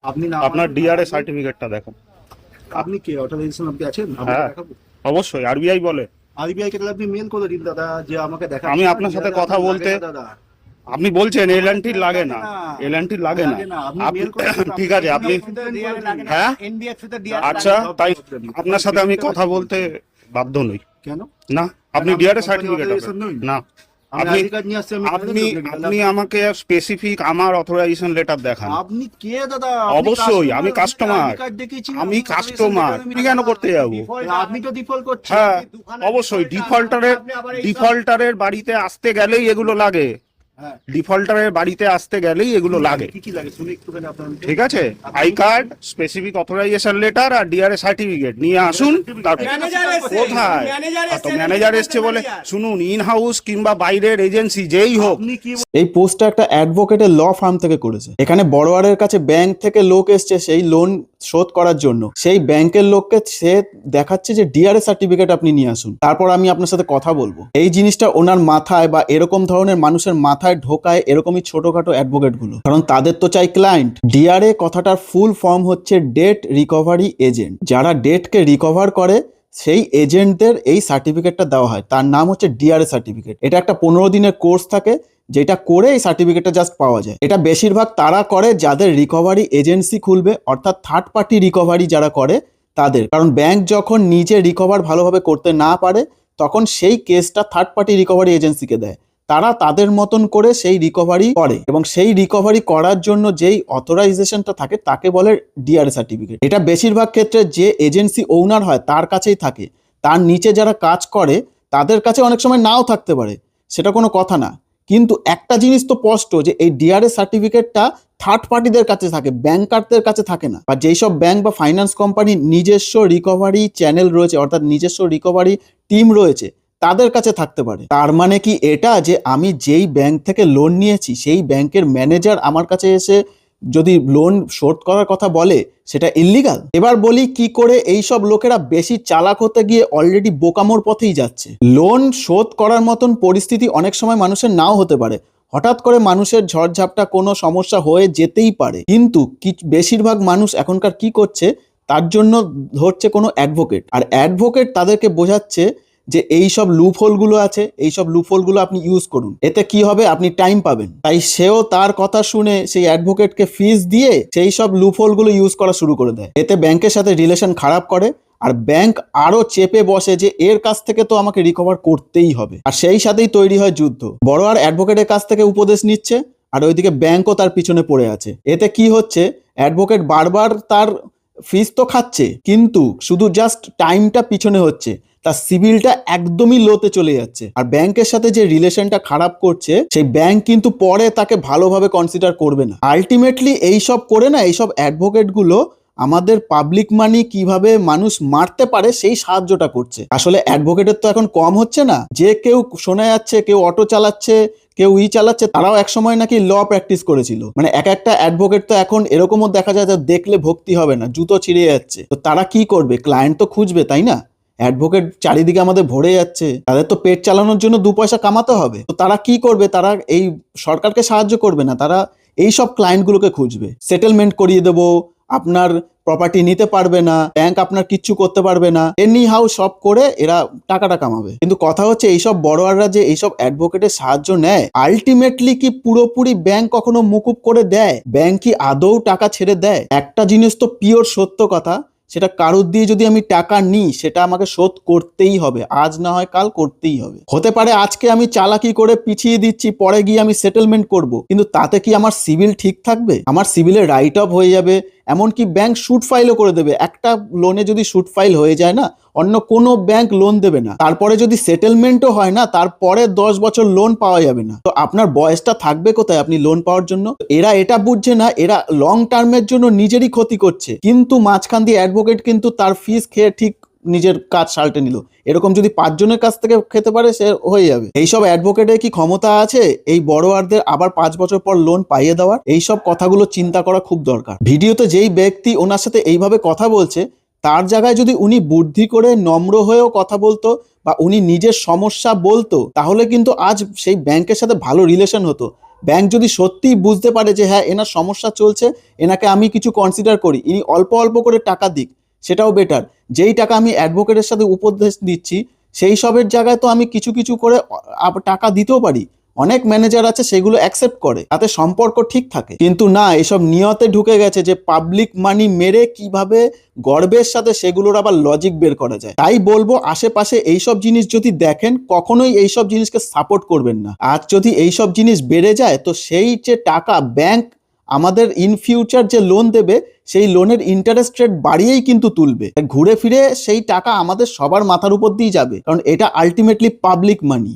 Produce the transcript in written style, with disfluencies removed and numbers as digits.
আপনি না আপনার আমাকে ডিআরএ আমাকে- সার্টিফিকেটটা দেখুন। আপনি কে অথরাইজেশন আপনি আছেন আপনাকে হ্যাঁ, দেখাবো? অবশ্যই আরবিআই বলে। আরবিআই কে তাহলে আপনি মেল করে দিন দাদা যে আমাকে আমি দেখাচ্ছে না আপনার সাথে ডিআরএ কথা আপনার লাগে বলতে, না দাদা। আপনি বলছেন এল আমার এন্ড টির ডিআরএ লাগে লাগে না, না, এল এন্ড টির লাগে না। লাগে না, আপনি আপনি মেল করে দিন, ঠিক আপনি আছে, আপনি কমপ্লেন করে দিন। হ্যাঁ, এনবিএফসি তে ডিআরএস আচ্ছা, লাগে না। তাই প্রবলেম নেই। আপনার সাথে আমি কথা বলতে বাধ্য নই। কেন? না, আপনি কারণ আমি ডিআরএ কোম্পানি সার্টিফিকেট অথরাইজেশন নই। না। আমি আপনি আইডি কার্ড নিয়ে আসছি, আমি আপনি দাদা, আপনি আমাকে স্পেসিফিক আমার অথরাইজেশন লেটার দেখান। আপনি কে দাদা? অবশ্যই আমি আইডি কাস্টমার, কার্ড দেখিয়েছি, আমি আপনি authorization কাস্টমার, letter আমি আমি কেন করতে যাব? আপনি তো ডিফল্ট করছেন। হ্যাঁ, অবশ্যই ডিফল্টারের বাড়িতে আসতে গেলেই এগুলো লাগে। হ্যাঁ, ডিফল্টারের বাড়িতে আসতে গেলেই এগুলো লাগে। কি কি লাগে শুনে একটুখানি আপনার। ঠিক আছে, I card, specific authorisation letter আর ডিআরএ সার্টিফিকেট নিয়ে আসুন। তারপর কোথায়? তো ম্যানেজার এসছে বলে শুনুন, ইন হাউস কিংবা বাইরের এজেন্সি যেই হোক, আপনি কি এই পোস্টটা একটা অ্যাডভোকেটের ল ফার্ম থেকে করেছে। এখানে বড়োয়ারের কাছে ব্যাংক থেকে লোক এসছে সেই লোন শোধ করার জন্য। সেই ব্যাংকের লোককে সে দেখাচ্ছে যে ডিআরএ সার্টিফিকেট আপনি নিয়ে আসুন, তারপর আমি আপনার সাথে কথা বলবো। এই জিনিসটা ওনার মাথায় বা এরকম ধরনের মানুষের মাথায় ঢোকায় এরকমই ছোটখাটো অ্যাডভোকেট গুলো, কারণ তাদের তো চাই ক্লায়েন্ট। ডিআরএ কথাটার ফুল ফর্ম হচ্ছে ডেট রিকভারি এজেন্ট। যারা ডেটকে রিকভার করে সেই এজেন্টদের এই সার্টিফিকেটটা দেওয়া হয়, তার নাম হচ্ছে ডিআরএ সার্টিফিকেট। এটা একটা 15 দিনের কোর্স থাকে, যেটা করে এই সার্টিফিকেটটা জাস্ট পাওয়া যায়। এটা বেশিরভাগ তারা করে যাদের রিকভারি এজেন্সি খুলবে, অর্থাৎ থার্ড পার্টি রিকভারি যারা করে তাদের। কারণ ব্যাংক যখন নিজে রিকভার ভালোভাবে করতে না পারে, তখন সেই কেসটা থার্ড পার্টি রিকভারি এজেন্সিকে দেয়। তারা তাদের মতন করে সেই রিকভারি করে, এবং সেই রিকভারি করার জন্য যেই অথরাইজেশনটা থাকে তাকে বলে ডিআরএ সার্টিফিকেট। এটা বেশিরভাগ ক্ষেত্রে যে এজেন্সি ওনার হয় তার কাছেই থাকে। তার নিচে যারা কাজ করে তাদের কাছে অনেক সময় নাও থাকতে পারে, সেটা কোনো কথা না। কিন্তু একটা জিনিস তো স্পষ্ট যে এই ডিআরএস সার্টিফিকেটটা থার্ড পার্টিদের কাছে থাকে, ব্যাংকারদের কাছে থাকে না। বা যেই সব ব্যাংক বা ফাইন্যান্স কোম্পানি নিজস্ব রিকভারি চ্যানেল রয়েছে, অর্থাৎ নিজস্ব রিকভারি টিম রয়েছে, তাদের কাছে থাকতে পারে। তার মানে কি এটা যে আমি যেই ব্যাংক থেকে লোন নিয়েছি সেই ব্যাংকের ম্যানেজার আমার কাছে এসে যদি লোন শোধ করার কথা বলে সেটা ইল্লিগাল? এবার বলি কি করে এই সব লোকেরা বেশি চালাক হতে গিয়ে অলরেডি বোকামোর পথেই যাচ্ছে। লোন শোধ করার মতন পরিস্থিতি অনেক সময় মানুষের নাও হতে পারে, হঠাৎ করে মানুষের ঝড়ঝাপটা কোনো সমস্যা হয়ে যেতেই পারে। কিন্তু বেশিরভাগ মানুষ এখনকার কি করছে, তার জন্য ধরছে কোনো অ্যাডভোকেট, আর অ্যাডভোকেট তাদেরকে বোঝাচ্ছে যে এই সব লুপহোলগুলো আছে, এই সব লুপহোলগুলো আপনি ইউজ করুন, এতে কি হবে আপনি টাইম পাবেন। তাই সেও তার কথা শুনে সেই অ্যাডভোকেটকে ফিস দিয়ে সেই সব লুপহোলগুলো ইউজ করা শুরু করে দেয়। এতে ব্যাংকের সাথে রিলেশন খারাপ করে, আর ব্যাংক আরো চেপে বসে যে এর কাছ থেকে তো আমাকে রিকভার করতেই হবে, আর সেই সাথেই তৈরি হয় যুদ্ধ। বড় আর অ্যাডভোকেটের কাছ থেকে উপদেশ নিচ্ছে, আর ওইদিকে ব্যাংকও তার পিছনে পড়ে আছে। এতে কি হচ্ছে, অ্যাডভোকেট বারবার তার ফিস তো খাচ্ছে, কিন্তু শুধু জাস্ট টাইমটা পিছনে হচ্ছে, তার সিভিলটা একদমই লোতে চলে যাচ্ছে। আর ব্যাংকের সাথে যে রিলেশনটা খারাপ করছে, সেই ব্যাংক কিন্তু পরে তাকে ভালোভাবে কনসিডার করবে না। আলটিমেটলি এইসব করে না, এইসব অ্যাডভোকেট গুলো আমাদের পাবলিক মানি কিভাবে মানুষ মারতে পারে সেই সাহায্যটা করছে। আসলে অ্যাডভোকেটের তো এখন কম হচ্ছে না, যে কেউ শোনা যাচ্ছে কেউ অটো চালাচ্ছে, কেউ চালাচ্ছে, তারাও একসময় নাকি ল প্র্যাকটিস করেছিল। মানে এক একটা অ্যাডভোকেট তো এখন এরকমও দেখা যায় যে দেখলে ভক্তি হবে না, জুতো ছিঁড়ে যাচ্ছে। তো তারা কি করবে? ক্লায়েন্ট তো খুঁজবে, তাই না? অ্যাডভোকেট চারিদিকে আমাদের ভরে যাচ্ছে, তাদের তো পেট চালানোর জন্য 2 পয়সা কামাতে হবে। তো তারা কি করবে? তারা এই সরকারকে সাহায্য করবে না, তারা এই সব ক্লায়েন্টগুলোকে খুঁজবে। সেটেলমেন্ট করিয়ে দেবো, আপনার প্রপার্টি নিতে পারবে না, ব্যাংক আপনার কিচ্ছু করতে পারবে না, এনি হাউ সব করে এরা টাকাটা কামাবে। কিন্তু কথা হচ্ছে এইসব বড়োয়াররা যে এইসব অ্যাডভোকেটের সাহায্য নেয়, আলটিমেটলি কি পুরোপুরি ব্যাংক কখনো মুকুব করে দেয়? ব্যাংক কি আদৌ টাকা ছেড়ে দেয়? একটা জিনিস তো পিওর সত্য কথা, সেটা কারোর দিয়ে যদি আমি টাকা নিই সেটা আমাকে শোধ করতেই হবে, আজ না হয় কাল করতেই হবে। হতে পারে আজকে আমি চালাকি করে পিছিয়ে দিচ্ছি, পরে গিয়ে আমি সেটেলমেন্ট করব, কিন্তু তাতে কি আমার সিভিল ঠিক থাকবে? আমার সিভিলের রাইট অফ হয়ে যাবে, এমনকি ব্যাংক শুট ফাইলও করে দেবে। একটা লোনে যদি শুট ফাইল হয়ে যায় না, অন্য কোনো ব্যাংক লোন দেবে না। তারপরে যদি সেটেলমেন্টও হয় না, তারপরে 10 বছর লোন পাওয়া যাবে না। তো আপনার বয়সটা থাকবে কোথায় আপনি লোন পাওয়ার জন্য? এরা এটা বুঝছে না, এরা লং টার্মের জন্য নিজেরই ক্ষতি করছে, কিন্তু মাঝখান দিয়ে অ্যাডভোকেট কিন্তু তার ফিস খেয়ে ঠিক নিজের কাজ সালটে নিল। এরকম যদি 5 জনের কাছ থেকে খেতে পারে সে হয়ে যাবে। এইসব অ্যাডভোকেটের কি ক্ষমতা আছে এই বড়োয়ারদের আবার 5 বছর পর লোন পাইয়ে দেওয়ার? এইসব কথাগুলো চিন্তা করা খুব দরকার। ভিডিওতে যেই ব্যক্তি ওনার সাথে এইভাবে কথা বলছে, তার জায়গায় যদি উনি বুদ্ধি করে নম্র হয়েও কথা বলতো বা উনি নিজের সমস্যা বলতো, তাহলে কিন্তু আজ সেই ব্যাংকের সাথে ভালো রিলেশন হতো। ব্যাংক যদি সত্যিই বুঝতে পারে যে হ্যাঁ এনার সমস্যা চলছে, এনাকে আমি কিছু কনসিডার করি, ইনি অল্প অল্প করে টাকা দিক, সেটাও বেটার। যেই টাকা আমি অ্যাডভোকেটের সাথে উপদেশ দিচ্ছি সেই সবের জায়গায় তো আমি কিছু কিছু করে টাকা দিতেও পারি। অনেক ম্যানেজার আছে সেগুলো অ্যাকসেপ্ট করে, তাতে সম্পর্ক ঠিক থাকে। কিন্তু না, এসব নিয়তে ঢুকে গেছে যে পাবলিক মানি মেরে কিভাবে গর্বের সাথে সেগুলোর আবার লজিক বের করা যায়। তাই বলবো আশেপাশে এইসব জিনিস যদি দেখেন কখনোই এইসব জিনিসকে সাপোর্ট করবেন না। আজ যদি এইসব জিনিস বেড়ে যায় তো সেই যে টাকা ব্যাংক আমাদের ইন ফিউচার যে লোন দেবে সেই লোনের ইন্টারেস্ট রেট বাড়িয়েই কিন্তু তুলবে। ঘুরে ফিরে সেই টাকা আমাদের সবার মাথার উপর দিয়ে যাবে, কারণ এটা আলটিমেটলি পাবলিক মানি।